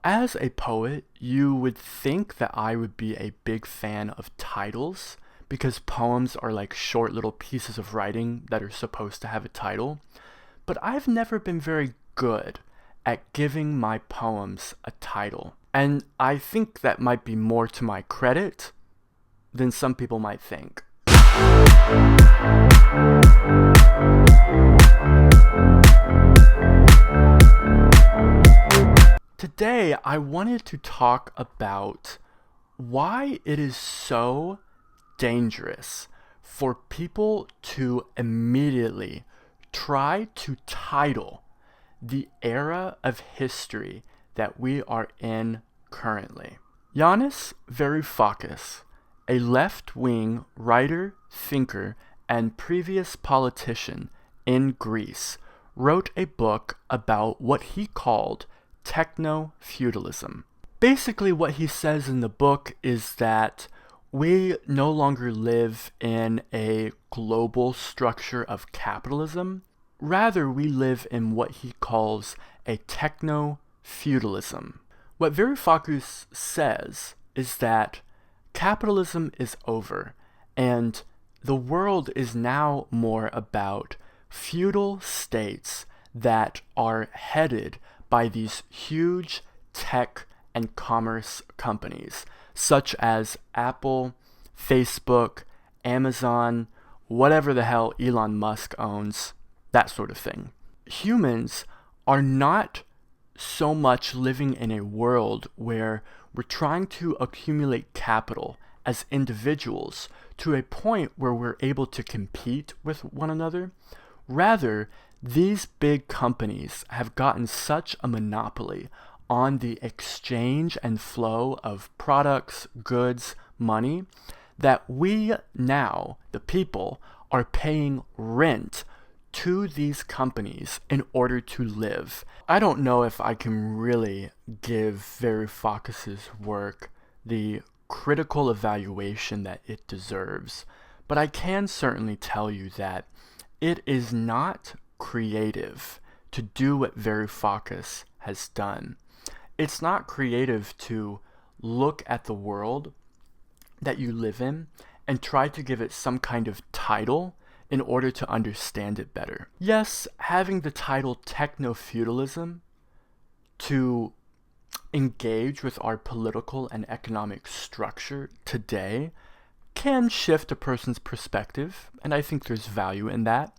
As a poet, you would think that I would be a big fan of titles because poems are like short little pieces of writing that are supposed to have a title. But I've never been very good at giving my poems a title. And I think that might be more to my credit than some people might think. Today, I wanted to talk about why it is so dangerous for people to immediately try to title the era of history that we are in currently. Yanis Varoufakis, a left-wing writer, thinker, and previous politician in Greece, wrote a book about what he called technofeudalism. Basically, what he says in the book is that we no longer live in a global structure of capitalism. Rather, we live in what he calls a techno-feudalism. What Varoufakis says is that capitalism is over, and the world is now more about feudal states that are headed by these huge tech and commerce companies, such as Apple, Facebook, Amazon, whatever the hell Elon Musk owns, that sort of thing. Humans are not so much living in a world where we're trying to accumulate capital as individuals to a point where we're able to compete with one another. Rather, these big companies have gotten such a monopoly on the exchange and flow of products, goods, money, that we now, the people, are paying rent to these companies in order to live. I don't know if I can really give Varoufakis' work the critical evaluation that it deserves, but I can certainly tell you that it is not creative to do what Varoufakis has done. It's not creative to look at the world that you live in and try to give it some kind of title in order to understand it better. Yes, having the title techno-feudalism to engage with our political and economic structure today can shift a person's perspective, and I think there's value in that.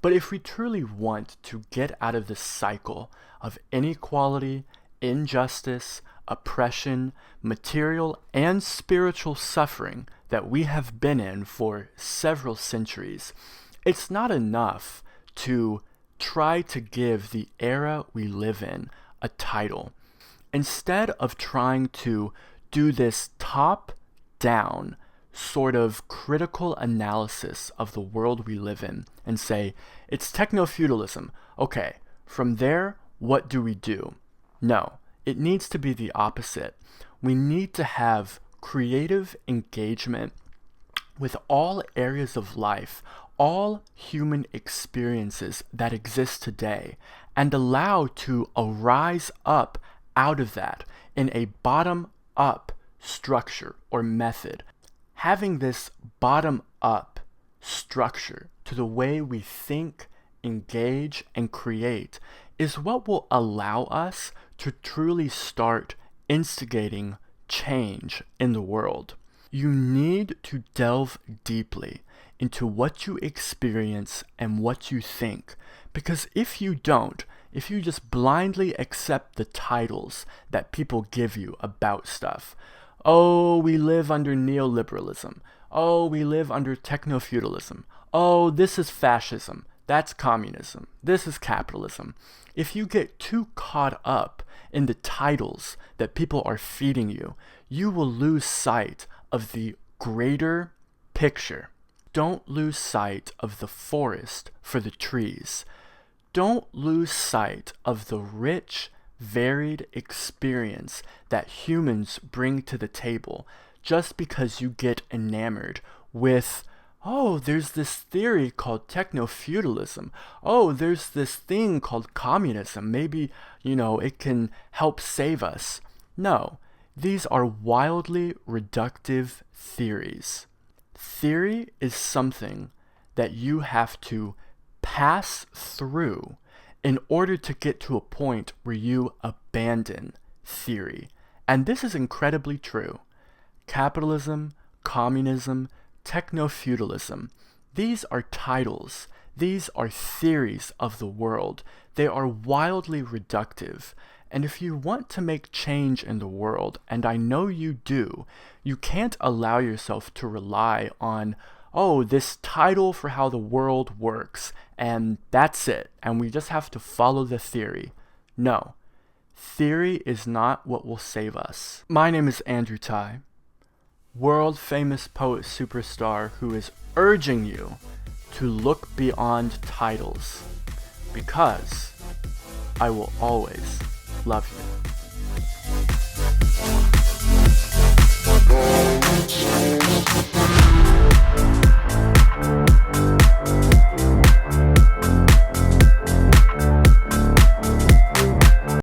But if we truly want to get out of this cycle of inequality, injustice, oppression, material and spiritual suffering that we have been in for several centuries, it's not enough to try to give the era we live in a title. Instead of trying to do this top-down sort of critical analysis of the world we live in and say, it's techno-feudalism. Okay, from there, what do we do? No, it needs to be the opposite. We need to have creative engagement with all areas of life, all human experiences that exist today, and allow to arise up out of that in a bottom-up structure or method. Having this bottom-up structure to the way we think, engage, and create is what will allow us to truly start instigating change in the world. You need to delve deeply into what you experience and what you think, because if you don't, if you just blindly accept the titles that people give you about stuff, oh, we live under neoliberalism. Oh, we live under techno-feudalism. Oh, this is fascism. That's communism. This is capitalism. If you get too caught up in the titles that people are feeding you, you will lose sight of the greater picture. Don't lose sight of the forest for the trees. Don't lose sight of the rich, varied experience that humans bring to the table just because you get enamored with Oh, there's this theory called technofeudalism. Oh, there's this thing called communism. Maybe, it can help save us. No, these are wildly reductive theories. Theory is something that you have to pass through in order to get to a point where you abandon theory. And this is incredibly true. Capitalism, communism, technofeudalism, these are titles. These are theories of the world. They are wildly reductive. And if you want to make change in the world, and I know you do, you can't allow yourself to rely on, oh, this title for how the world works, and that's it, and we just have to follow the theory. No, theory is not what will save us. My name is Andrew Tai, world famous poet superstar who is urging you to look beyond titles, because I will always love you.